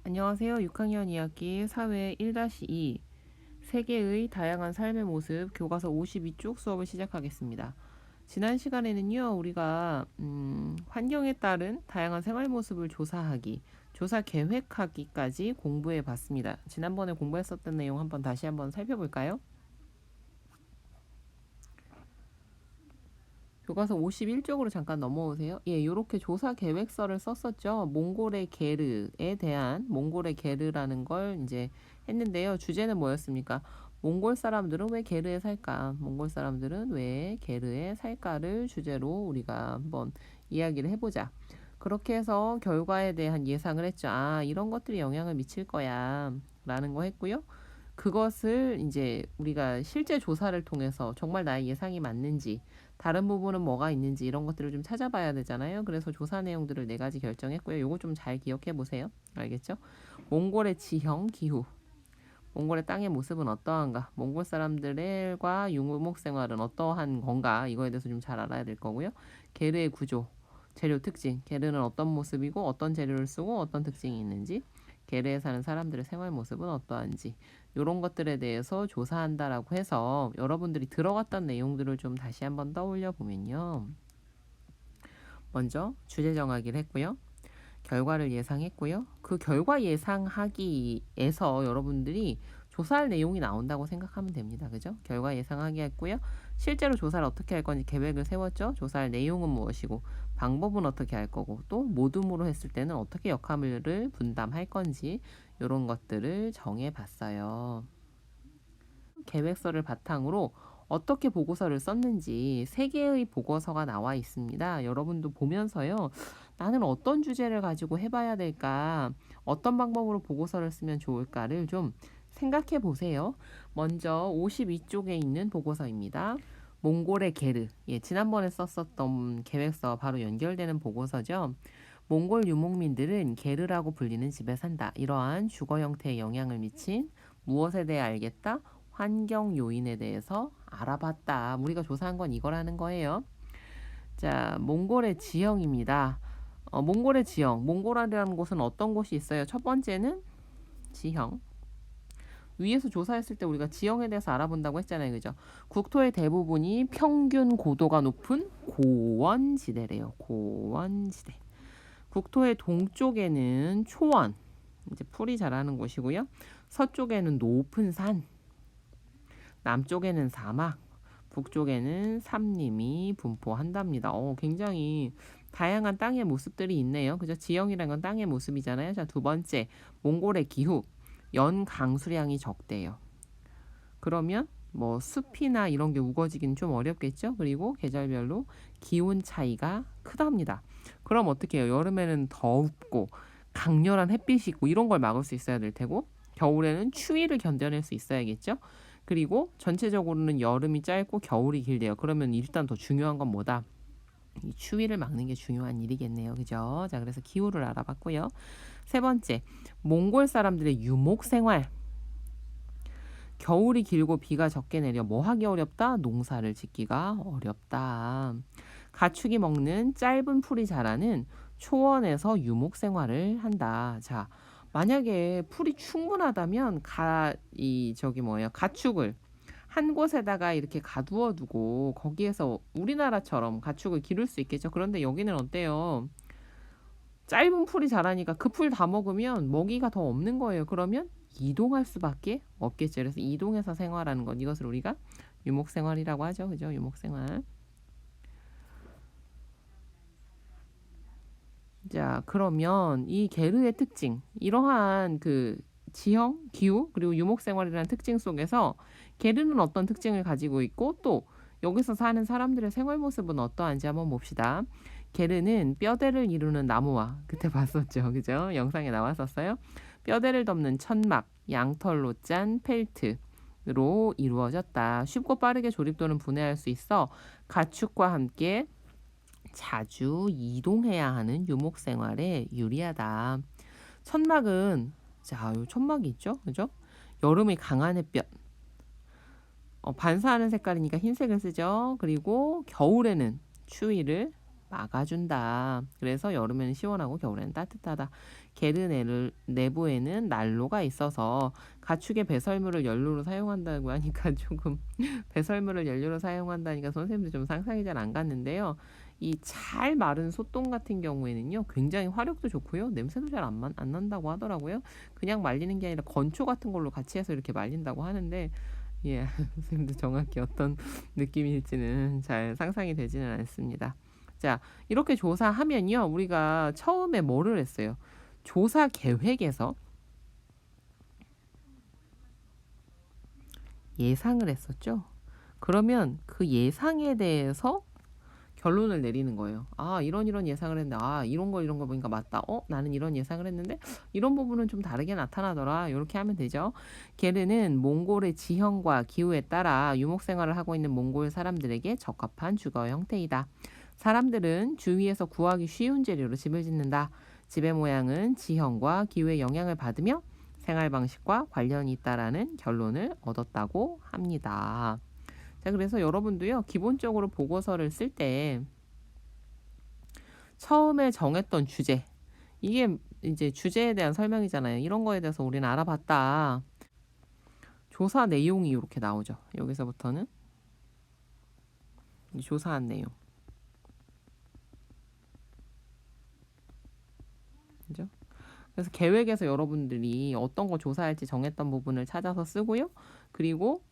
안녕하세요. 6학년 2학기 사회 1-2 세계의 다양한 삶의 모습 교과서 52쪽 수업을 시작하겠습니다. 지난 시간에는요, 우리가 환경에 따른 다양한 생활 모습을 조사하기, 조사 계획하기까지 공부해 봤습니다. 지난번에 공부했었던 내용 한번 다시 한번 살펴볼까요? 교과서 51쪽으로 잠깐 넘어오세요. 예, 요렇게 조사 계획서를 썼었죠. 몽골의 게르에 대한 몽골의 게르라는 걸 이제 했는데요. 주제는 뭐였습니까? 몽골 사람들은 왜 게르에 살까? 몽골 사람들은 왜 게르에 살까를 주제로 우리가 한번 이야기를 해보자. 그렇게 해서 결과에 대한 예상을 했죠. 아, 이런 것들이 영향을 미칠 거야. 라는 거 했고요. 그것을 이제 우리가 실제 조사를 통해서 정말 나의 예상이 맞는지, 다른 부분은 뭐가 있는지 이런 것들을 좀 찾아봐야 되잖아요. 그래서 조사 내용들을 4가지 결정했고요. 요거 좀 잘 기억해 보세요. 알겠죠? 몽골의 지형, 기후. 몽골의 땅의 모습은 어떠한가? 몽골 사람들과 유목 생활은 어떠한 건가? 이거에 대해서 좀 잘 알아야 될 거고요. 게르의 구조, 재료 특징. 게르는 어떤 모습이고 어떤 재료를 쓰고 어떤 특징이 있는지. 게르에 사는 사람들의 생활 모습은 어떠한지 이런 것들에 대해서 조사한다라고 해서 여러분들이 들어갔던 내용들을 좀 다시 한번 떠올려 보면요. 먼저 주제 정하기를 했고요. 결과를 예상했고요. 그 결과 예상하기에서 여러분들이 조사할 내용이 나온다고 생각하면 됩니다. 그죠? 결과 예상하기 했고요. 실제로 조사를 어떻게 할 건지 계획을 세웠죠. 조사할 내용은 무엇이고 방법은 어떻게 할 거고 또 모둠으로 했을 때는 어떻게 역할을 분담할 건지 이런 것들을 정해봤어요. 계획서를 바탕으로 어떻게 보고서를 썼는지 3개의 보고서가 나와 있습니다. 여러분도 보면서요. 나는 어떤 주제를 가지고 해봐야 될까? 어떤 방법으로 보고서를 쓰면 좋을까를 좀 생각해 보세요. 먼저 52쪽에 있는 보고서입니다. 몽골의 게르. 예, 지난번에 썼었던 계획서와 바로 연결되는 보고서죠. 몽골 유목민들은 게르라고 불리는 집에 산다. 이러한 주거 형태에 영향을 미친 무엇에 대해 알겠다? 환경 요인에 대해서 알아봤다. 우리가 조사한 건 이거라는 거예요. 자, 몽골의 지형입니다. 몽골의 지형. 몽골이라는 곳은 어떤 곳이 있어요? 첫 번째는 지형. 위에서 조사했을 때 우리가 지형에 대해서 알아본다고 했잖아요. 그죠? 국토의 대부분이 평균 고도가 높은 고원지대래요. 고원지대. 국토의 동쪽에는 초원. 이제 풀이 자라는 곳이고요. 서쪽에는 높은 산. 남쪽에는 사막, 북쪽에는 삼림이 분포한답니다. 굉장히 다양한 땅의 모습들이 있네요. 그죠? 지형이란 건 땅의 모습이잖아요. 자, 2번째, 몽골의 기후. 연 강수량이 적대요. 그러면 뭐 숲이나 이런 게 우거지기는 좀 어렵겠죠? 그리고 계절별로 기온 차이가 크답니다. 그럼 어떻게 해요? 여름에는 덥고 강렬한 햇빛이 있고 이런 걸 막을 수 있어야 될 테고 겨울에는 추위를 견뎌낼 수 있어야겠죠? 그리고 전체적으로는 여름이 짧고 겨울이 길대요. 그러면 일단 더 중요한 건 뭐다? 이 추위를 막는 게 중요한 일이겠네요. 그죠? 자, 그래서 기후를 알아봤고요. 3번째, 몽골 사람들의 유목 생활. 겨울이 길고 비가 적게 내려 뭐 하기 어렵다? 농사를 짓기가 어렵다. 가축이 먹는 짧은 풀이 자라는 초원에서 유목 생활을 한다. 자, 만약에 풀이 충분하다면 가축을 한 곳에다가 이렇게 가두어 두고 거기에서 우리나라처럼 가축을 기를 수 있겠죠. 그런데 여기는 어때요? 짧은 풀이 자라니까 그 풀 다 먹으면 먹이가 더 없는 거예요. 그러면 이동할 수밖에 없겠죠. 그래서 이동해서 생활하는 것, 이것을 우리가 유목생활이라고 하죠. 그죠? 유목생활. 자, 그러면 이 게르의 특징, 이러한 그 지형, 기후, 그리고 유목생활이라는 특징 속에서 게르는 어떤 특징을 가지고 있고 또 여기서 사는 사람들의 생활 모습은 어떠한지 한번 봅시다. 게르는 뼈대를 이루는 나무와 그때 봤었죠. 그죠? 영상에 나왔었어요. 뼈대를 덮는 천막, 양털로 짠 펠트로 이루어졌다. 쉽고 빠르게 조립 또는 분해할 수 있어 가축과 함께 자주 이동해야 하는 유목 생활에 유리하다. 천막은 요 천막이 있죠, 그죠? 여름의 강한 햇볕, 반사하는 색깔이니까 흰색을 쓰죠. 그리고 겨울에는 추위를 막아준다. 그래서 여름에는 시원하고 겨울에는 따뜻하다. 게르 내부에는 난로가 있어서 가축의 배설물을 연료로 사용한다고 하니까 조금 배설물을 연료로 사용한다니까 선생님도 좀 상상이 잘 안 갔는데요. 이 잘 마른 소똥 같은 경우에는요, 굉장히 화력도 좋고요, 냄새도 잘 안 난다고 하더라고요. 그냥 말리는 게 아니라 건초 같은 걸로 같이 해서 이렇게 말린다고 하는데, 예, 선생님도 정확히 어떤 느낌일지는 잘 상상이 되지는 않습니다. 자, 이렇게 조사하면요, 우리가 처음에 뭐를 했어요? 조사 계획에서 예상을 했었죠. 그러면 그 예상에 대해서 결론을 내리는 거예요. 아, 이런 예상을 했는데, 아, 이런 거 보니까 맞다. 나는 이런 예상을 했는데 이런 부분은 좀 다르게 나타나더라. 이렇게 하면 되죠. 게르는 몽골의 지형과 기후에 따라 유목 생활을 하고 있는 몽골 사람들에게 적합한 주거 형태이다. 사람들은 주위에서 구하기 쉬운 재료로 집을 짓는다. 집의 모양은 지형과 기후의 영향을 받으며 생활 방식과 관련이 있다라는 결론을 얻었다고 합니다. 자, 그래서 여러분도요, 기본적으로 보고서를 쓸 때 처음에 정했던 주제, 이게 이제 주제에 대한 설명이잖아요. 이런 거에 대해서 우리는 알아봤다. 조사 내용이 이렇게 나오죠. 여기서부터는 조사한 내용. 그죠? 그래서 계획에서 여러분들이 어떤 거 조사할지 정했던 부분을 찾아서 쓰고요. 그리고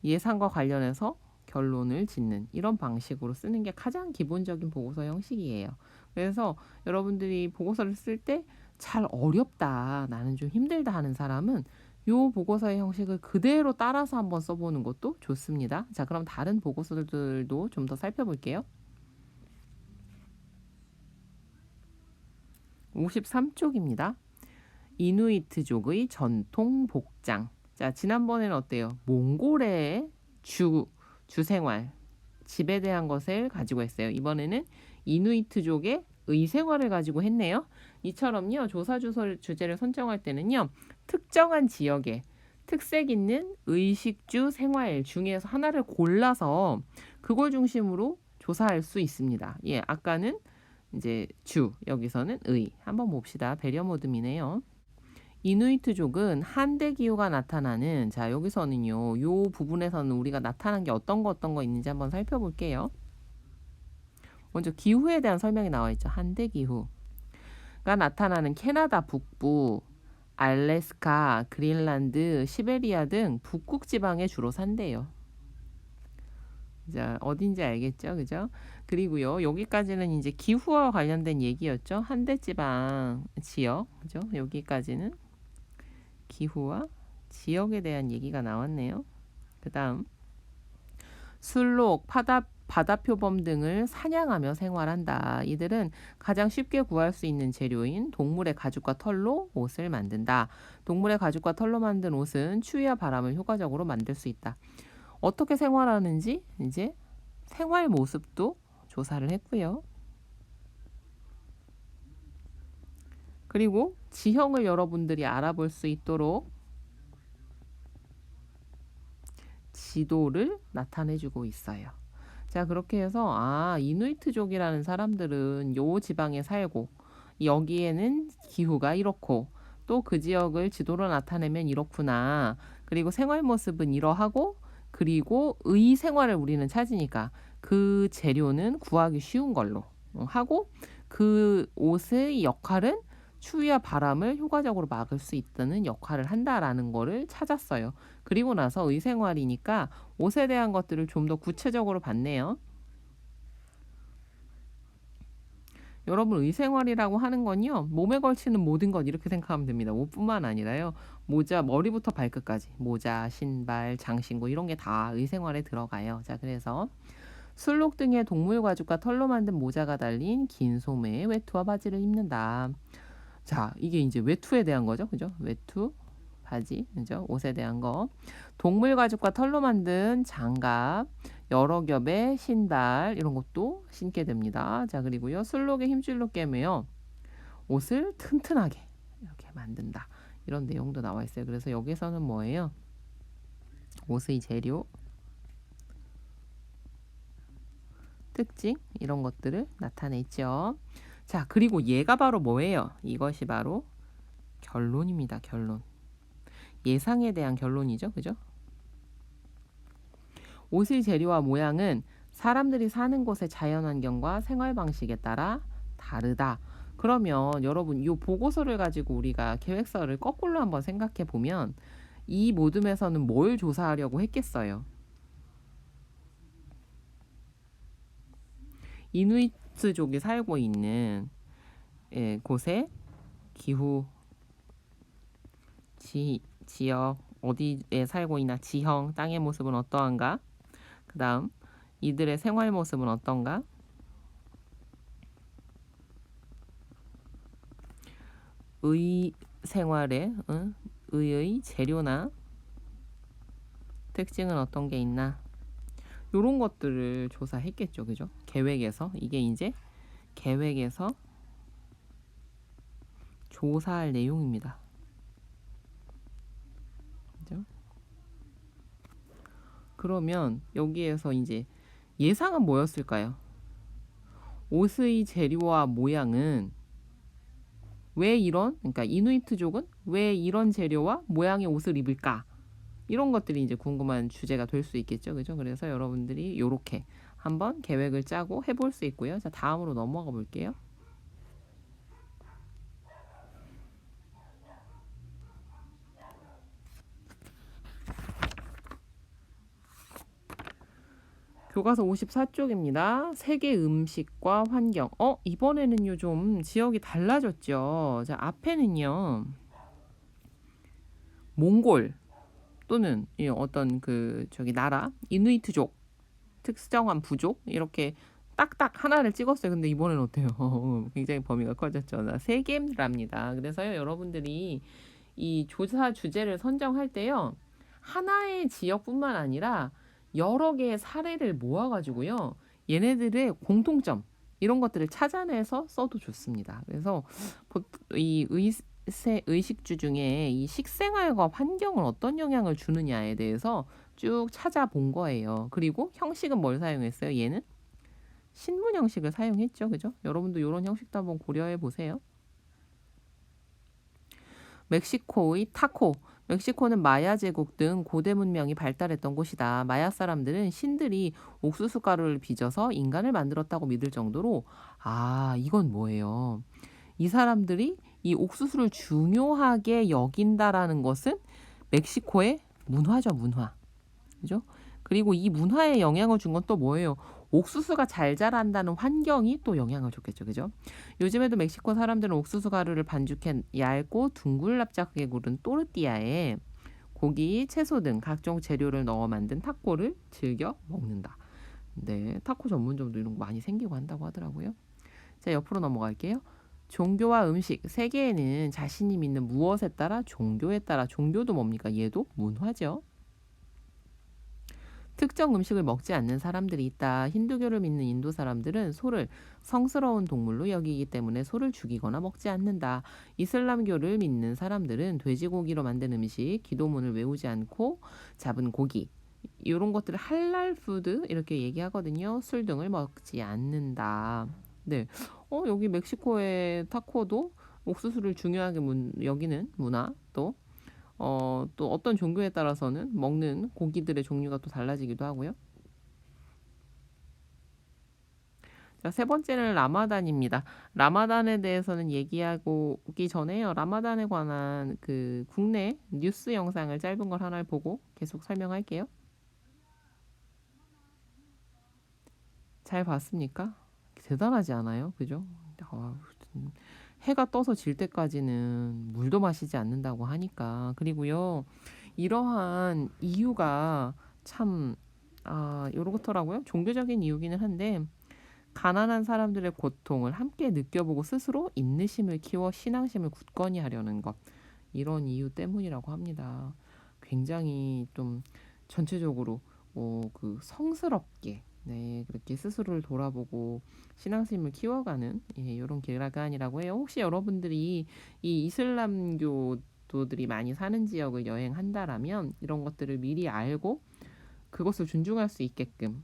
예상과 관련해서 결론을 짓는 이런 방식으로 쓰는 게 가장 기본적인 보고서 형식이에요. 그래서 여러분들이 보고서를 쓸 때 잘 어렵다, 나는 좀 힘들다 하는 사람은 요 보고서의 형식을 그대로 따라서 한번 써보는 것도 좋습니다. 자, 그럼 다른 보고서들도 좀 더 살펴볼게요. 53쪽입니다. 이누이트족의 전통 복장. 자, 지난번에는 어때요? 몽골의 주생활, 집에 대한 것을 가지고 했어요. 이번에는 이누이트족의 의생활을 가지고 했네요. 이처럼요, 조사 주제를 선정할 때는요, 특정한 지역에 특색 있는 의식주 생활 중에서 하나를 골라서 그걸 중심으로 조사할 수 있습니다. 예, 아까는 이제 여기서는 의. 한번 봅시다. 배려 모듬이네요. 이누이트족은 한대 기후가 나타나는, 자, 여기서는요, 요 부분에서는 우리가 나타난 게 어떤 거 있는지 한번 살펴볼게요. 먼저 기후에 대한 설명이 나와 있죠. 한대 기후가 나타나는 캐나다 북부, 알래스카, 그린란드, 시베리아 등 북극 지방에 주로 산대요. 자, 어딘지 알겠죠? 그죠? 그리고요, 여기까지는 이제 기후와 관련된 얘기였죠. 한대 지방 지역, 그죠? 여기까지는 기후와 지역에 대한 얘기가 나왔네요. 그 다음, 술록, 바다표범 등을 사냥하며 생활한다. 이들은 가장 쉽게 구할 수 있는 재료인 동물의 가죽과 털로 옷을 만든다. 동물의 가죽과 털로 만든 옷은 추위와 바람을 효과적으로 만들 수 있다. 어떻게 생활하는지 이제 생활 모습도 조사를 했고요. 그리고 지형을 여러분들이 알아볼 수 있도록 지도를 나타내주고 있어요. 자, 그렇게 해서 이누이트족이라는 사람들은 요 지방에 살고 여기에는 기후가 이렇고 또 그 지역을 지도로 나타내면 이렇구나. 그리고 생활 모습은 이러하고 그리고 의 생활을 우리는 찾으니까 그 재료는 구하기 쉬운 걸로 하고 그 옷의 역할은 추위와 바람을 효과적으로 막을 수 있다는 역할을 한다라는 거를 찾았어요. 그리고 나서 의생활이니까 옷에 대한 것들을 좀 더 구체적으로 봤네요. 여러분, 의생활이라고 하는 건요, 몸에 걸치는 모든 것 이렇게 생각하면 됩니다. 옷뿐만 아니라요, 모자, 머리부터 발끝까지 모자, 신발, 장신구 이런 게 다 의생활에 들어가요. 자, 그래서 술록 등의 동물 가죽과 털로 만든 모자가 달린 긴 소매의 외투와 바지를 입는다. 자, 이게 이제 외투에 대한 거죠. 그죠? 외투, 바지, 그죠? 옷에 대한 거. 동물 가죽과 털로 만든 장갑, 여러 겹의 신발, 이런 것도 신게 됩니다. 자, 그리고요, 술록에 힘줄로 꿰매요 옷을 튼튼하게 이렇게 만든다. 이런 내용도 나와 있어요. 그래서 여기서는 뭐예요? 옷의 재료, 특징 이런 것들을 나타냈죠. 자, 그리고 얘가 바로 뭐예요? 이것이 바로 결론입니다. 결론. 예상에 대한 결론이죠. 그죠? 옷의 재료와 모양은 사람들이 사는 곳의 자연환경과 생활 방식에 따라 다르다. 그러면 여러분 이 보고서를 가지고 우리가 계획서를 거꾸로 한번 생각해 보면 이 모둠에서는 뭘 조사하려고 했겠어요? 이누이트족이 살고 있는 곳의 기후, 지역, 어디에 살고 있나, 지형, 땅의 모습은 어떠한가? 그 다음 이들의 생활 모습은 어떤가? 의 생활의 의의 재료나 특징은 어떤 게 있나? 요런 것들을 조사했겠죠. 그죠? 계획에서. 이게 이제 계획에서 조사할 내용입니다. 그죠? 그러면 여기에서 이제 예상은 뭐였을까요? 옷의 재료와 모양은 왜 그러니까 이누이트족은 왜 이런 재료와 모양의 옷을 입을까? 이런 것들이 이제 궁금한 주제가 될 수 있겠죠. 그죠? 그래서 여러분들이 이렇게 한번 계획을 짜고 해볼 수 있고요. 자, 다음으로 넘어가 볼게요. 교과서 54쪽입니다. 세계 음식과 환경. 이번에는요 좀 지역이 달라졌죠. 자, 앞에는요 몽골 또는 어떤 나라 이누이트족 특정한 부족 이렇게 딱딱 하나를 찍었어요. 근데 이번엔 어때요? 굉장히 범위가 커졌죠. 세 개랍니다. 그래서요 여러분들이 이 조사 주제를 선정할 때요 하나의 지역뿐만 아니라 여러 개의 사례를 모아가지고요 얘네들의 공통점 이런 것들을 찾아내서 써도 좋습니다. 그래서 이 의식주 중에 이 식생활과 환경을 어떤 영향을 주느냐에 대해서 쭉 찾아본 거예요. 그리고 형식은 뭘 사용했어요? 얘는 신문 형식을 사용했죠. 그죠? 여러분도 이런 형식도 한번 고려해 보세요. 멕시코의 타코. 멕시코는 마야 제국 등 고대 문명이 발달했던 곳이다. 마야 사람들은 신들이 옥수수 가루를 빚어서 인간을 만들었다고 믿을 정도로 이건 뭐예요? 이 사람들이 이 옥수수를 중요하게 여긴다라는 것은 멕시코의 문화죠, 문화. 그죠? 그리고 이 문화에 영향을 준 건 또 뭐예요? 옥수수가 잘 자란다는 환경이 또 영향을 줬겠죠. 그죠? 요즘에도 멕시코 사람들은 옥수수 가루를 반죽해 얇고 둥글납작하게 구른 또르띠아에 고기, 채소 등 각종 재료를 넣어 만든 타코를 즐겨 먹는다. 네, 타코 전문점도 이런 거 많이 생기고 한다고 하더라고요. 자, 옆으로 넘어갈게요. 종교와 음식, 세계에는 자신이 믿는 무엇에 따라 종교에 따라 종교도 뭡니까? 얘도 문화죠. 특정 음식을 먹지 않는 사람들이 있다. 힌두교를 믿는 인도 사람들은 소를 성스러운 동물로 여기기 때문에 소를 죽이거나 먹지 않는다. 이슬람교를 믿는 사람들은 돼지고기로 만든 음식, 기도문을 외우지 않고 잡은 고기, 이런 것들을 할랄 푸드 이렇게 얘기하거든요. 술 등을 먹지 않는다. 네, 여기 멕시코의 타코도 옥수수를 중요하게 여기는 문화 또 어떤 종교에 따라서는 먹는 고기들의 종류가 또 달라지기도 하고요. 자, 세 번째는 라마단입니다. 라마단에 대해서는 얘기하고 오기 전에요. 라마단에 관한 국내 뉴스 영상을 짧은 걸 하나 보고 계속 설명할게요. 잘 봤습니까? 대단하지 않아요? 그죠? 해가 떠서 질 때까지는 물도 마시지 않는다고 하니까. 그리고요, 이러한 이유가 참, 요렇더라고요. 종교적인 이유기는 한데, 가난한 사람들의 고통을 함께 느껴보고 스스로 인내심을 키워 신앙심을 굳건히 하려는 것. 이런 이유 때문이라고 합니다. 굉장히 좀 전체적으로 성스럽게 그렇게 스스로를 돌아보고 신앙심을 키워가는 이런 기간이라고 해요. 혹시 여러분들이 이 이슬람교도들이 많이 사는 지역을 여행한다라면 이런 것들을 미리 알고 그것을 존중할 수 있게끔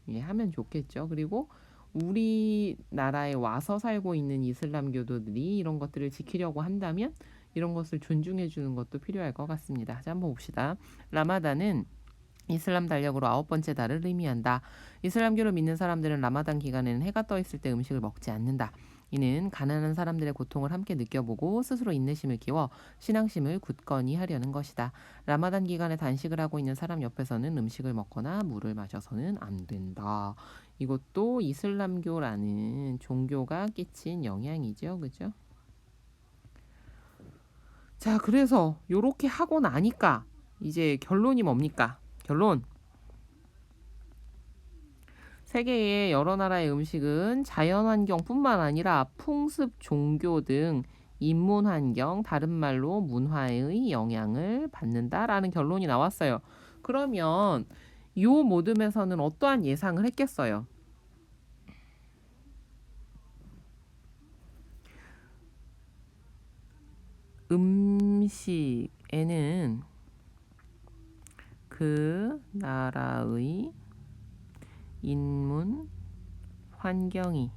예, 하면 좋겠죠. 그리고 우리나라에 와서 살고 있는 이슬람교도들이 이런 것들을 지키려고 한다면 이런 것을 존중해 주는 것도 필요할 것 같습니다. 자, 한번 봅시다. 라마단은 이슬람 달력으로 9번째 달을 의미한다. 이슬람교를 믿는 사람들은 라마단 기간에는 해가 떠 있을 때 음식을 먹지 않는다. 이는 가난한 사람들의 고통을 함께 느껴보고 스스로 인내심을 키워 신앙심을 굳건히 하려는 것이다. 라마단 기간에 단식을 하고 있는 사람 옆에서는 음식을 먹거나 물을 마셔서는 안 된다. 이것도 이슬람교라는 종교가 끼친 영향이죠. 그죠? 자, 그래서 요렇게 하고 나니까 이제 결론이 뭡니까? 결론. 세계의 여러 나라의 음식은 자연환경뿐만 아니라 풍습, 종교 등 인문환경, 다른 말로 문화의 영향을 받는다라는 결론이 나왔어요. 그러면 요 모듬에서는 어떠한 예상을 했겠어요? 음식에는 그 나라의 인문 환경이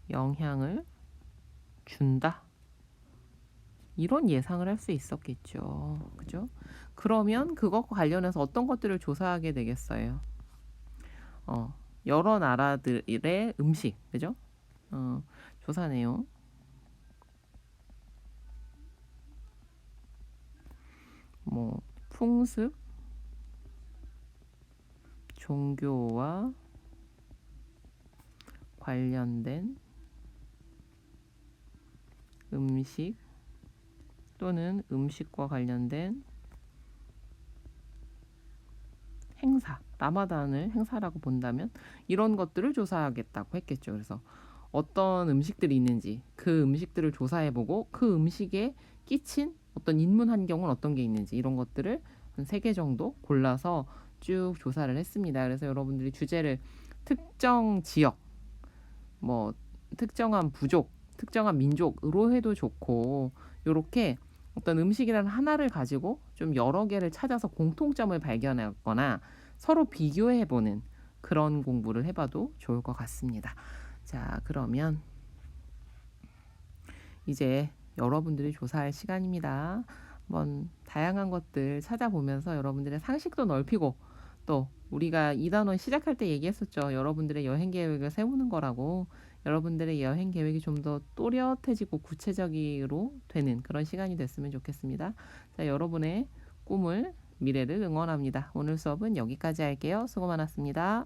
영향을 준다. 이런 예상을 할 수 있었겠죠. 그죠? 그러면 그것과 관련해서 어떤 것들을 조사하게 되겠어요? 여러 나라들의 음식, 그죠? 조사 내용. 뭐 풍습, 종교와 관련된 음식 또는 음식과 관련된 행사, 라마단을 행사라고 본다면 이런 것들을 조사하겠다고 했겠죠. 그래서 어떤 음식들이 있는지 그 음식들을 조사해보고 그 음식에 끼친 어떤 인문 환경은 어떤 게 있는지 이런 것들을 한 3개 정도 골라서 쭉 조사를 했습니다. 그래서 여러분들이 주제를 특정 지역, 뭐 특정한 부족, 특정한 민족으로 해도 좋고 요렇게 어떤 음식이라는 하나를 가지고 좀 여러 개를 찾아서 공통점을 발견하거나 서로 비교해보는 그런 공부를 해봐도 좋을 것 같습니다. 자, 그러면 이제 여러분들이 조사할 시간입니다. 한번 다양한 것들 찾아보면서 여러분들의 상식도 넓히고 또 우리가 2단원 시작할 때 얘기했었죠. 여러분들의 여행 계획을 세우는 거라고. 여러분들의 여행 계획이 좀 더 또렷해지고 구체적으로 되는 그런 시간이 됐으면 좋겠습니다. 자, 여러분의 꿈을 미래를 응원합니다. 오늘 수업은 여기까지 할게요. 수고 많았습니다.